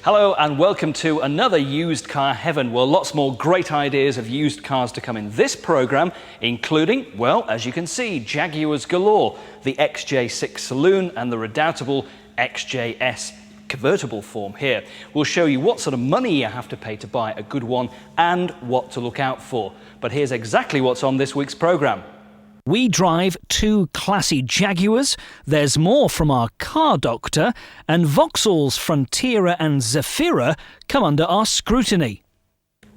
Hello and welcome to another used car heaven. Well, lots more great ideas of used cars to come in this programme, including, well, as you can see, Jaguars galore, the XJ6 Saloon and the redoubtable XJS convertible form here. We'll show you what sort of money you have to pay to buy a good one and what to look out for. But here's exactly what's on this week's programme. We drive two classy Jaguars, there's more from our car doctor, and Vauxhall's Frontera and Zafira come under our scrutiny.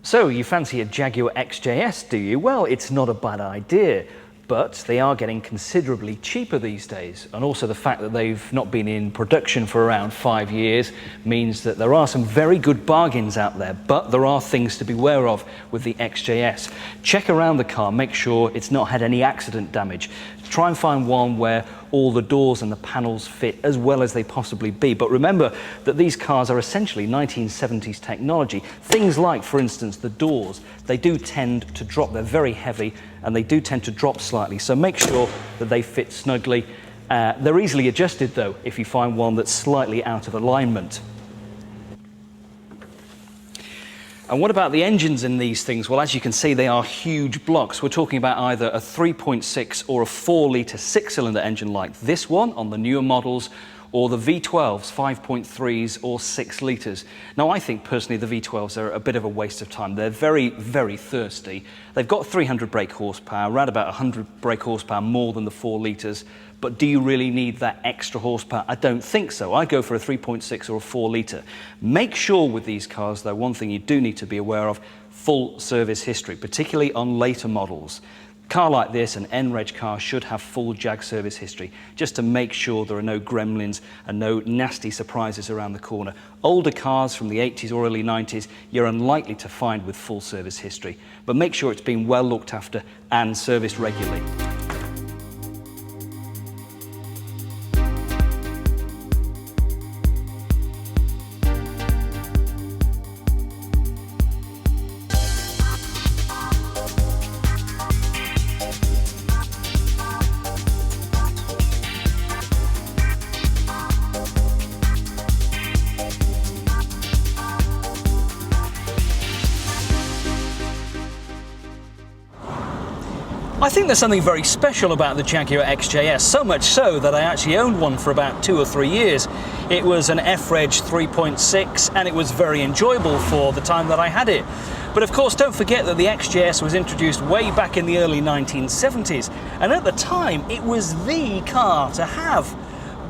So, you fancy a Jaguar XJS, do you? Well, it's not a bad idea, but they are getting considerably cheaper these days. And also the fact that they've not been in production for around 5 years means that there are some very good bargains out there, but there are things to be aware of with the XJS. Check around the car, make sure it's not had any accident damage. Try and find one where all the doors and the panels fit as well as they possibly be. But remember that these cars are essentially 1970s technology. Things like, for instance, the doors, they do tend to drop. They're very heavy and they do tend to drop slightly. So make sure that they fit snugly. They're easily adjusted though if you find one that's slightly out of alignment. And what about the engines in these things? Well, as you can see, they are huge blocks. We're talking about either a 3.6 or a 4-litre six-cylinder engine like this one on the newer models, or the V12s, 5.3s or 6 litres. Now, I think personally the V12s are a bit of a waste of time. They're very, very thirsty. They've got 300 brake horsepower, around about 100 brake horsepower more than the 4 litres. But do you really need that extra horsepower? I don't think so. I go for a 3.6 or a 4 litre. Make sure with these cars, though, one thing you do need to be aware of, full service history, particularly on later models. A car like this, an N-Reg car, should have full Jag service history, just to make sure there are no gremlins and no nasty surprises around the corner. Older cars from the 80s or early 90s, you're unlikely to find with full service history. But make sure it's been well looked after and serviced regularly. I think there's something very special about the Jaguar XJS, so much so that I actually owned one for about 2 or 3 years. It was an F-Reg 3.6 and it was very enjoyable for the time that I had it. But of course, don't forget that the XJS was introduced way back in the early 1970s, and at the time it was the car to have.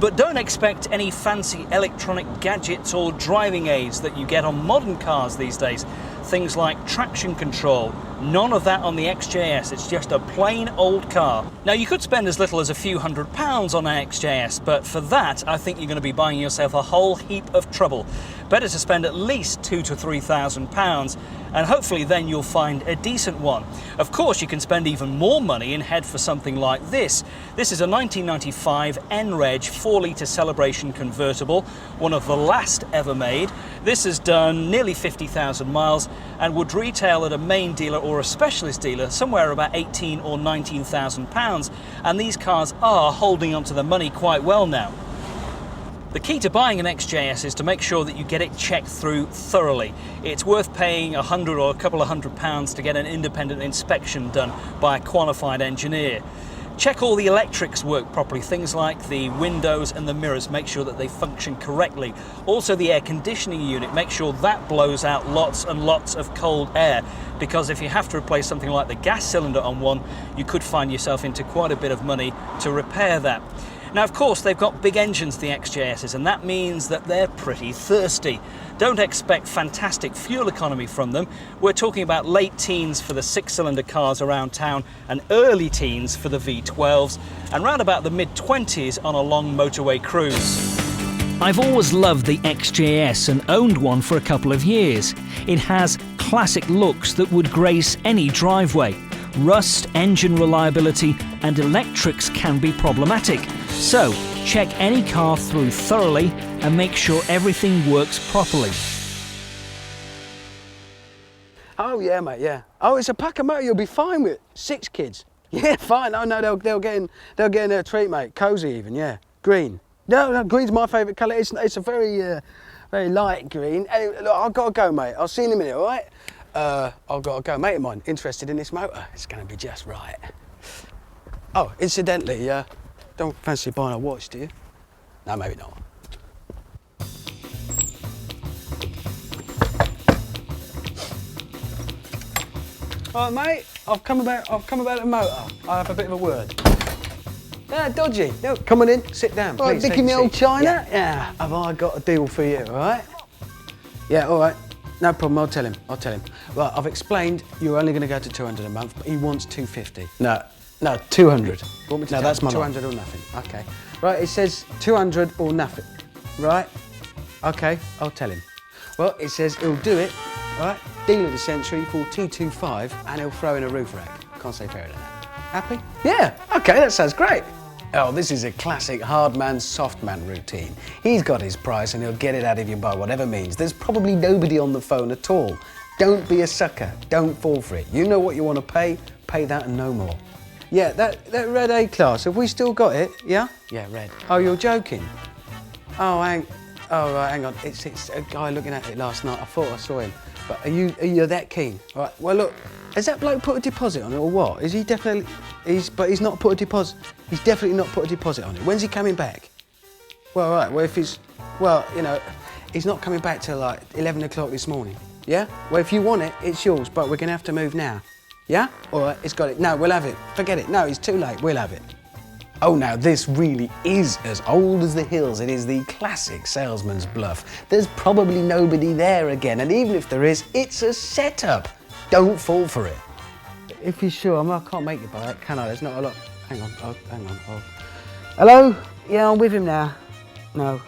But don't expect any fancy electronic gadgets or driving aids that you get on modern cars these days. Things like traction control, none of that on the XJS. It's just a plain old car. Now, you could spend as little as a few £100s on an XJS, but for that, I think you're going to be buying yourself a whole heap of trouble. Better to spend at least £2,000 to £3,000, and hopefully then you'll find a decent one. Of course, you can spend even more money and head for something like this. This is a 1995 N-Reg 4-litre Celebration convertible, one of the last ever made. This has done nearly 50,000 miles and would retail at a main dealer or a specialist dealer somewhere about £18,000 or £19,000, and these cars are holding onto the money quite well now. The key to buying an XJS is to make sure that you get it checked through thoroughly. It's worth paying £100 or a couple of £100 to get an independent inspection done by a qualified engineer. Check all the electrics work properly, things like the windows and the mirrors, make sure that they function correctly. Also the air conditioning unit, make sure that blows out lots and lots of cold air, because if you have to replace something like the gas cylinder on one, you could find yourself into quite a bit of money to repair that. Now, of course, they've got big engines, the XJSs, and that means that they're pretty thirsty. Don't expect fantastic fuel economy from them. We're talking about late teens for the 6-cylinder cars around town and early teens for the V12s, and round about the mid-20s on a long motorway cruise. I've always loved the XJS and owned one for a couple of years. It has classic looks that would grace any driveway. Rust, engine reliability and electrics can be problematic. So, check any car through thoroughly and make sure everything works properly. Oh yeah, mate, yeah. Oh, it's a pack of motor, you'll be fine with 6 kids. Yeah, fine. Oh no, they'll get in a treat, mate. Cosy even, yeah. Green. No, green's my favourite colour. It's a very very light green. Anyway, look, I've got to go, mate. I'll see you in a minute, all right? I've got to go. Mate of mine, interested in this motor. It's going to be just right. Oh, incidentally, don't fancy buying a watch, do you? No, maybe not. All right, mate. I've come about the motor. I have a bit of a word. Dodgy. No, come on in. Sit down, please. Dicky, me old China. Yeah. Have I got a deal for you? All right. Yeah. All right. No problem. I'll tell him. Right. I've explained you're only going to go to 200 a month, but he wants 250. No, 200. Want me to that's my 200 or nothing. Okay. Right. It says 200 or nothing. Right. Okay. I'll tell him. Well, it says he'll do it. Right. Deal of the century for 225, and he'll throw in a roof rack. Can't say fairer than that. Happy? Yeah. Okay. That sounds great. Oh, this is a classic hard man, soft man routine. He's got his price and he'll get it out of you by whatever means. There's probably nobody on the phone at all. Don't be a sucker. Don't fall for it. You know what you want to pay that and no more. Yeah, that red A-Class, have we still got it? Yeah? Yeah, red. Oh, you're joking? Oh, right, hang on. It's a guy looking at it last night. I thought I saw him. But are you that keen? Right, well, look, has that bloke put a deposit on it or what? Is he definitely... But he's not put a deposit... He's definitely not put a deposit on it. When's he coming back? Well, right, well, if he's... Well, you know, he's not coming back till like 11 o'clock this morning. Yeah? Well, if you want it, it's yours, but we're going to have to move now. Yeah? All right, it's got it. No, we'll have it. Forget it. No, it's too late. We'll have it. Oh, now, this really is as old as the hills. It is the classic salesman's bluff. There's probably nobody there again, and even if there is, it's a setup. Don't fall for it. If you're sure, I can't make you buy it, can I? There's not a lot... Hang on. Hello? Yeah, I'm with him now. No,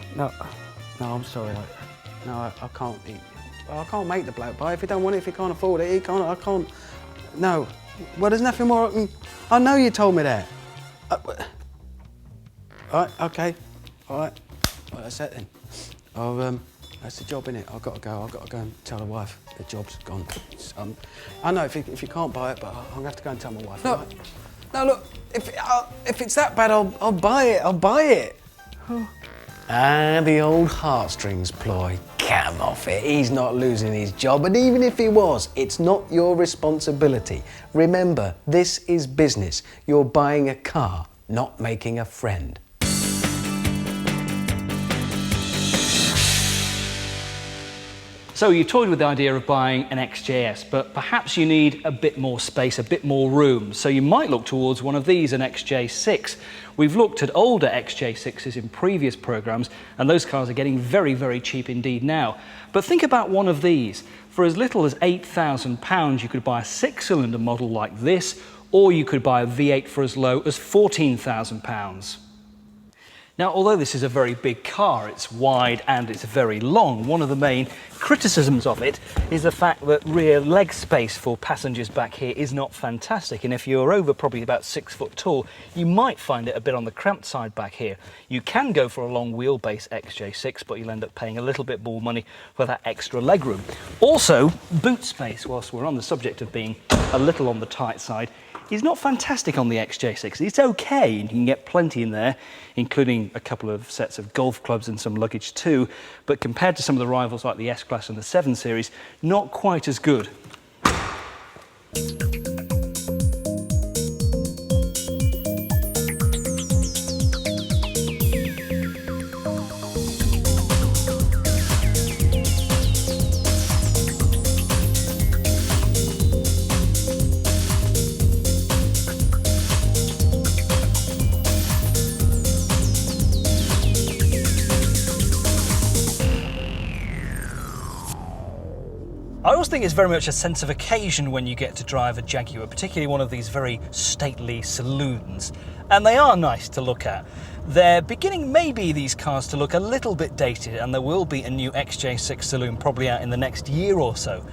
I'm sorry. I can't eat. I can't make the bloke buy it. If he don't want it, if he can't afford it, I can't. No. Well, there's nothing more I can... I know you told me that. All right, okay. All right. Well, that's that then. That's the job, innit? I've got to go and tell the wife the job's gone. I know if you can't buy it, but I'm going to have to go and tell my wife. No, right? No, look, if it's that bad, I'll buy it. I'll buy it. The old heartstrings ploy. Come off it. He's not losing his job, and even if he was, it's not your responsibility. Remember, this is business. You're buying a car, not making a friend. So you toyed with the idea of buying an XJS, but perhaps you need a bit more space, a bit more room. So you might look towards one of these, an XJ6. We've looked at older XJ6s in previous programmes, and those cars are getting very, very cheap indeed now. But think about one of these. For as little as £8,000, you could buy a 6-cylinder model like this, or you could buy a V8 for as low as £14,000. Now, although this is a very big car, it's wide and it's very long, one of the main criticisms of it is the fact that rear leg space for passengers back here is not fantastic, and if you're over probably about 6 foot tall, you might find it a bit on the cramped side back here. You can go for a long wheelbase XJ6, but you'll end up paying a little bit more money for that extra legroom. Also, boot space, whilst we're on the subject of being a little on the tight side, is not fantastic on the XJ6. It's okay, and you can get plenty in there, including a couple of sets of golf clubs and some luggage too, but compared to some of the rivals like the S-Class and the 7 Series, not quite as good. I always think it's very much a sense of occasion when you get to drive a Jaguar, particularly one of these very stately saloons. And they are nice to look at. They're beginning maybe these cars to look a little bit dated, and there will be a new XJ6 Saloon probably out in the next year or so.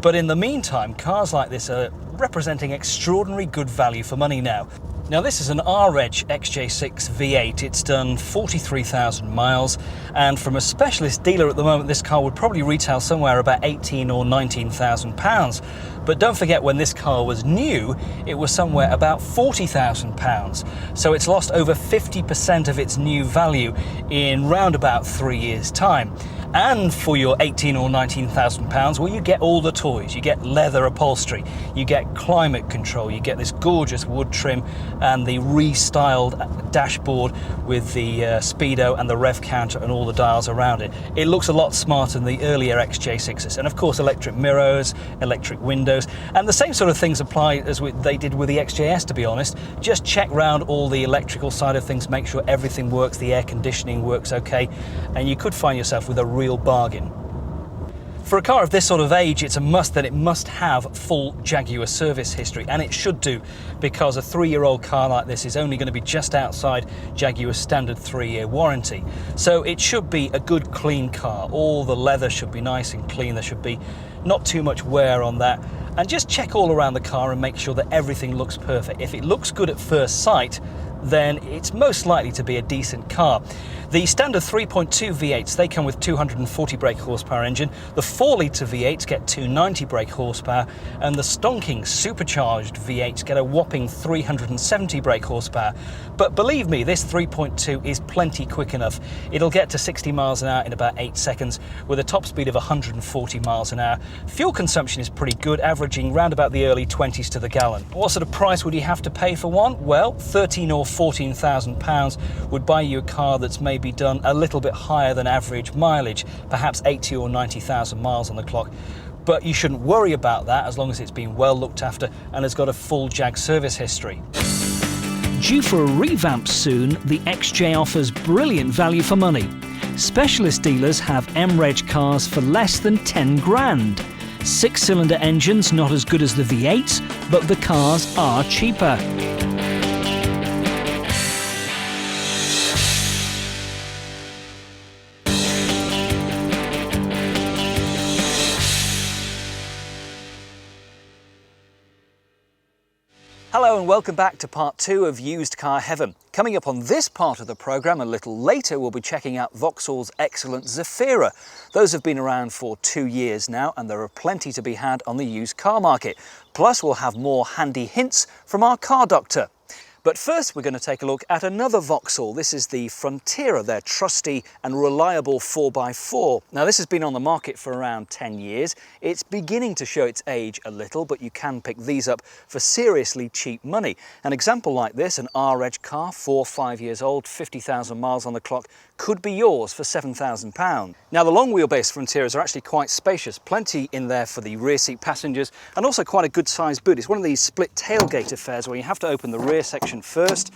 But in the meantime, cars like this are representing extraordinary good value for money now. Now this is an R-Reg XJ6 V8, it's done 43,000 miles, and from a specialist dealer at the moment this car would probably retail somewhere about £18,000 or £19,000. But don't forget, when this car was new, it was somewhere about £40,000. So it's lost over 50% of its new value in round about 3 years' time. And for your £18,000 or £19,000, well, you get all the toys. You get leather upholstery, you get climate control, you get this gorgeous wood trim and the restyled dashboard with the speedo and the rev counter and all the dials around it. It looks a lot smarter than the earlier XJ6s. And of course, electric mirrors, electric windows, and the same sort of things apply as they did with the XJS, to be honest. Just check round all the electrical side of things, make sure everything works, the air conditioning works okay, and you could find yourself with a real bargain. For a car of this sort of age, it's a must that it must have full Jaguar service history, and it should do, because a 3-year-old car like this is only going to be just outside Jaguar's standard 3-year warranty. So it should be a good clean car. All the leather should be nice and clean. There should be not too much wear on that. And just check all around the car and make sure that everything looks perfect. If it looks good at first sight, then it's most likely to be a decent car. The standard 3.2 V8s, they come with 240 brake horsepower engine. The 4-litre V8s get 290 brake horsepower, and the stonking supercharged V8s get a whopping 370 brake horsepower. But believe me, this 3.2 is plenty quick enough. It'll get to 60 miles an hour in about 8 seconds with a top speed of 140 miles an hour. Fuel consumption is pretty good, averaging round about the early 20s to the gallon. What sort of price would you have to pay for one? Well, £13,000 or £14,000 would buy you a car that's maybe done a little bit higher than average mileage, perhaps 80 or 90,000 miles on the clock. But you shouldn't worry about that as long as it's been well looked after and has got a full Jag service history. Due for a revamp soon, the XJ offers brilliant value for money. Specialist dealers have MREG cars for less than 10 grand. 6-cylinder engines not as good as the V8s, but the cars are cheaper. Hello and welcome back to part 2 of Used Car Heaven. Coming up on this part of the programme a little later, we'll be checking out Vauxhall's excellent Zafira. Those have been around for 2 years now, and there are plenty to be had on the used car market. Plus we'll have more handy hints from our car doctor. But first we're going to take a look at another Vauxhall. This is the Frontera, their trusty and reliable 4x4. Now this has been on the market for around 10 years. It's beginning to show its age a little, but you can pick these up for seriously cheap money. An example like this, an R-Edge car, 4 or 5 years old, 50,000 miles on the clock, could be yours for £7,000. Now the long wheelbase Fronteras are actually quite spacious, plenty in there for the rear seat passengers, and also quite a good sized boot. It's one of these split tailgate affairs where you have to open the rear section first,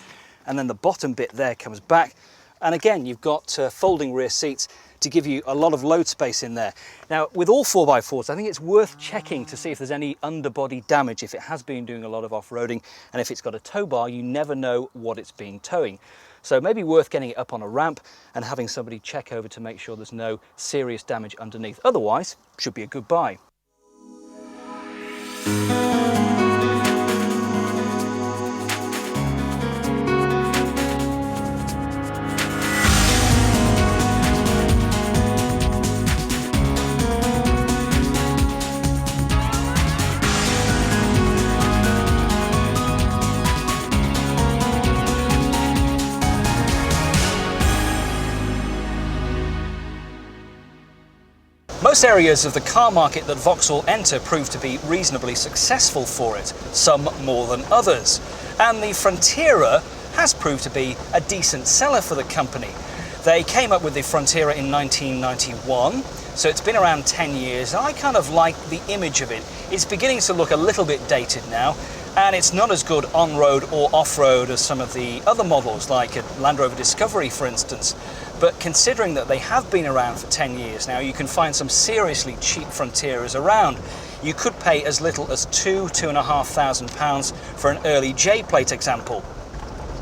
and then the bottom bit there comes back, and again you've got folding rear seats to give you a lot of load space in there. Now with all 4x4s, I think it's worth checking to see if there's any underbody damage, if it has been doing a lot of off-roading, and if it's got a tow bar, you never know what it's been towing. So maybe worth getting it up on a ramp and having somebody check over to make sure there's no serious damage underneath. Otherwise, should be a good buy. Most areas of the car market that Vauxhall enter prove to be reasonably successful for it, some more than others. And the Frontera has proved to be a decent seller for the company. They came up with the Frontera in 1991, so it's been around 10 years, and I kind of like the image of it. It's beginning to look a little bit dated now, and it's not as good on-road or off-road as some of the other models, like a Land Rover Discovery, for instance. But considering that they have been around for 10 years now, you can find some seriously cheap Fronteras around. You could pay as little as £2,500 for an early J-plate example.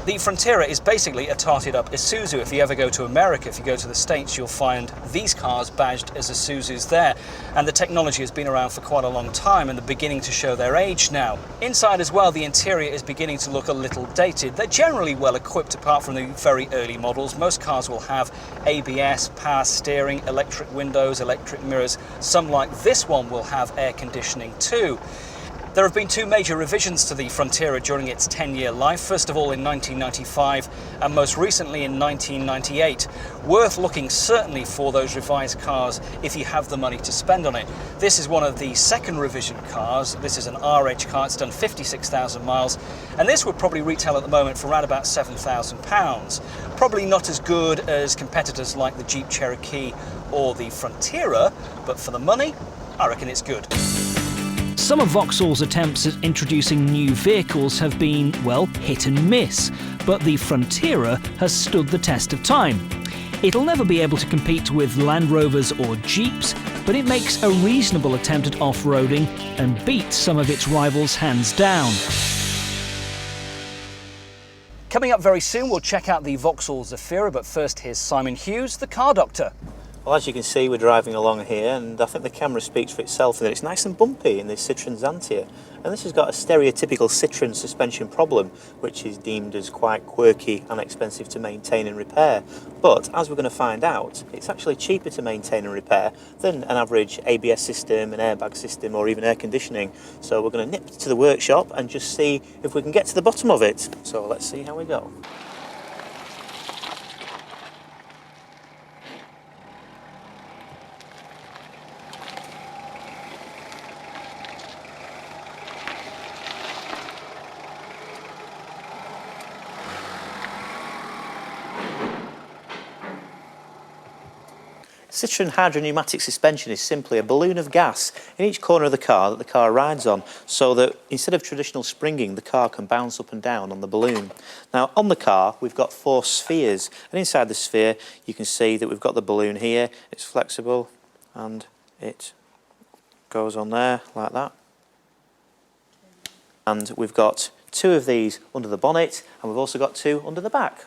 The Frontera is basically a tarted up Isuzu. If you ever go to America, if you go to the States, you'll find these cars badged as Isuzus there. And the technology has been around for quite a long time and they're beginning to show their age now. Inside as well, the interior is beginning to look a little dated. They're generally well equipped apart from the very early models. Most cars will have ABS, power steering, electric windows, electric mirrors. Some like this one will have air conditioning too. There have been two major revisions to the Frontera during its 10-year life, first of all in 1995 and most recently in 1998. Worth looking certainly for those revised cars if you have the money to spend on it. This is one of the second revision cars. This is an R-Edge car, it's done 56,000 miles, and this would probably retail at the moment for around about £7,000. Probably not as good as competitors like the Jeep Cherokee or the Frontera, but for the money, I reckon it's good. Some of Vauxhall's attempts at introducing new vehicles have been, well, hit and miss, but the Frontera has stood the test of time. It'll never be able to compete with Land Rovers or Jeeps, but it makes a reasonable attempt at off-roading and beats some of its rivals hands down. Coming up very soon, we'll check out the Vauxhall Zafira, but first here's Simon Hughes, the car doctor. Well, as you can see, we're driving along here, and I think the camera speaks for itself in that it's nice and bumpy in this Citroën Xantia. And this has got a stereotypical Citroën suspension problem, which is deemed as quite quirky and expensive to maintain and repair. But, as we're going to find out, it's actually cheaper to maintain and repair than an average ABS system, an airbag system, or even air conditioning. So we're going to nip to the workshop and just see if we can get to the bottom of it. So let's see how we go. Citroën hydropneumatic suspension is simply a balloon of gas in each corner of the car that the car rides on, so that instead of traditional springing, the car can bounce up and down on the balloon. Now, on the car, we've got 4 spheres, and inside the sphere, you can see that we've got the balloon here. It's flexible, and it goes on there, like that. And we've got 2 of these under the bonnet, and we've also got 2 under the back.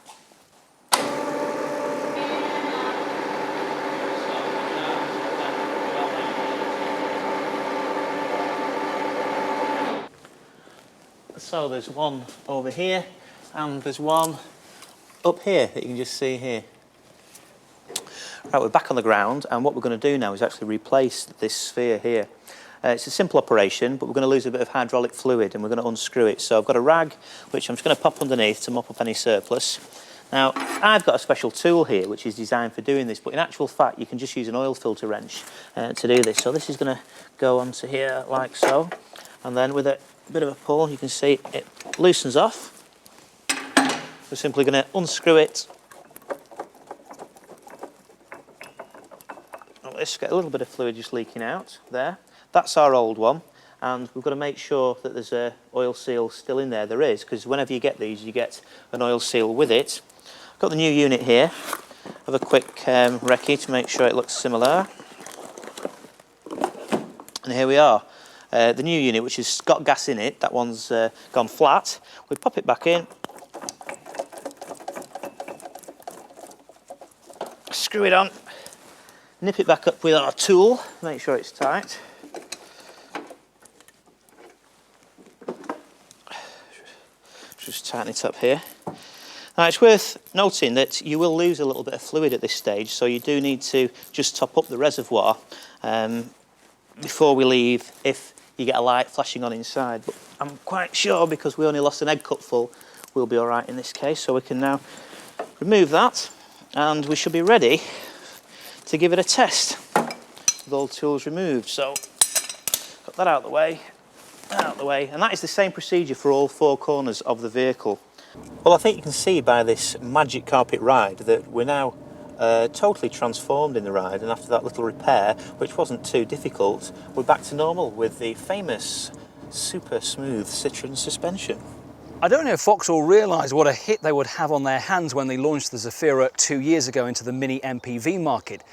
So there's one over here, and there's one up here that you can just see here. Right, we're back on the ground, and what we're going to do now is actually replace this sphere here. It's a simple operation, but we're going to lose a bit of hydraulic fluid, and we're going to unscrew it. So I've got a rag, which I'm just going to pop underneath to mop up any surplus. Now, I've got a special tool here, which is designed for doing this, but in actual fact, you can just use an oil filter wrench to do this. So this is going to go onto here like so, and then with a bit of a pull, you can see it loosens off. We're simply going to unscrew it. Let's get a little bit of fluid just leaking out there. That's our old one, and we've got to make sure that there's a oil seal still in there. There is, because whenever you get these, you get an oil seal with it. I've got the new unit here. Have a quick recce to make sure it looks similar. And here we are. The new unit, which has got gas in it, that one's gone flat. We pop it back in, screw it on, nip it back up with our tool, make sure it's tight. Just tighten it up here. Now, it's worth noting that you will lose a little bit of fluid at this stage, so you do need to just top up the reservoir before we leave if you get a light flashing on inside. But I'm quite sure, because we only lost an egg cup full, we'll be all right in this case. So we can now remove that, and we should be ready to give it a test with all tools removed. So got that out of the way, and that is the same procedure for all 4 corners of the vehicle. Well, I think you can see by this magic carpet ride that we're now totally transformed in the ride, and after that little repair, which wasn't too difficult, we're back to normal with the famous super smooth Citroën suspension. I don't know if Vauxhall realised what a hit they would have on their hands when they launched the Zafira 2 years ago into the mini MPV market.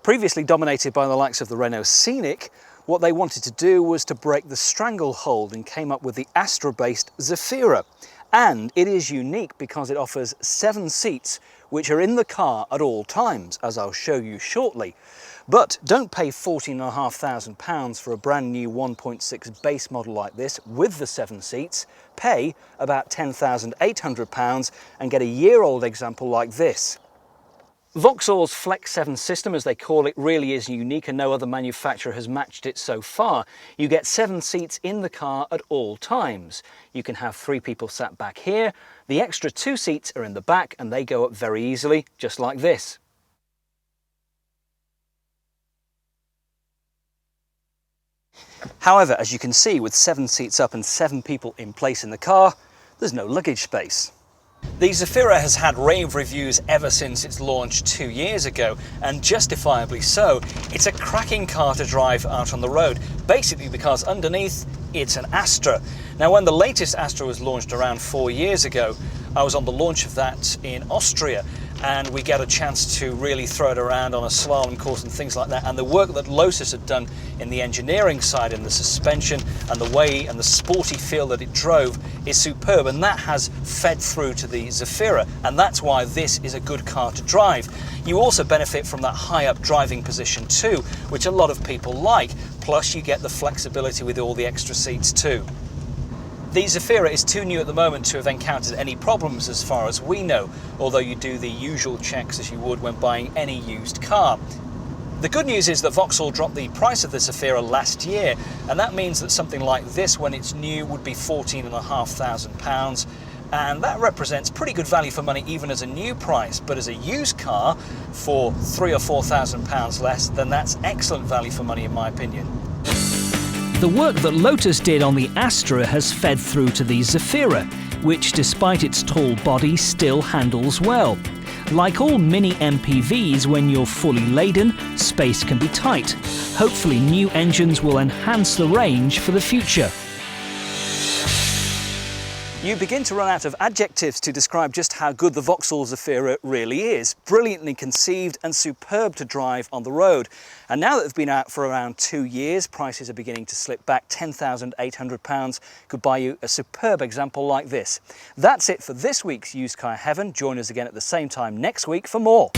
Previously dominated by the likes of the Renault Scenic, what they wanted to do was to break the stranglehold and came up with the Astra-based Zafira. And it is unique because it offers 7 seats which are in the car at all times, as I'll show you shortly. But don't pay £14,500 for a brand new 1.6 base model like this with the 7 seats. Pay about £10,800 and get a year-old example like this. Vauxhall's Flex 7 system, as they call it, really is unique and no other manufacturer has matched it so far. You get 7 seats in the car at all times. You can have 3 people sat back here. The extra 2 seats are in the back and they go up very easily, just like this. However, as you can see, with 7 seats up and 7 people in place in the car, there's no luggage space. The Zafira has had rave reviews ever since its launch 2 years ago, and justifiably so. It's a cracking car to drive out on the road, basically because underneath it's an Astra. Now, when the latest Astra was launched around 4 years ago, I was on the launch of that in Austria, and we get a chance to really throw it around on a slalom course and things like that. And the work that Lotus had done in the engineering side, in the suspension and the way and the sporty feel that it drove is superb, and that has fed through to the Zafira, and that's why this is a good car to drive. You also benefit from that high up driving position too, which a lot of people like, plus you get the flexibility with all the extra seats too. The Zafira is too new at the moment to have encountered any problems as far as we know, although you do the usual checks as you would when buying any used car. The good news is that Vauxhall dropped the price of the Zafira last year, and that means that something like this, when it's new, would be £14,500, and that represents pretty good value for money even as a new price. But as a used car for £3,000 or £4,000 less, then that's excellent value for money in my opinion. The work that Lotus did on the Astra has fed through to the Zafira, which despite its tall body still handles well. Like all mini MPVs, when you're fully laden, space can be tight. Hopefully new engines will enhance the range for the future. You begin to run out of adjectives to describe just how good the Vauxhall Zafira really is. Brilliantly conceived and superb to drive on the road. And now that they've been out for around 2 years, prices are beginning to slip back. £10,800 could buy you a superb example like this. That's it for this week's Used Car Heaven. Join us again at the same time next week for more.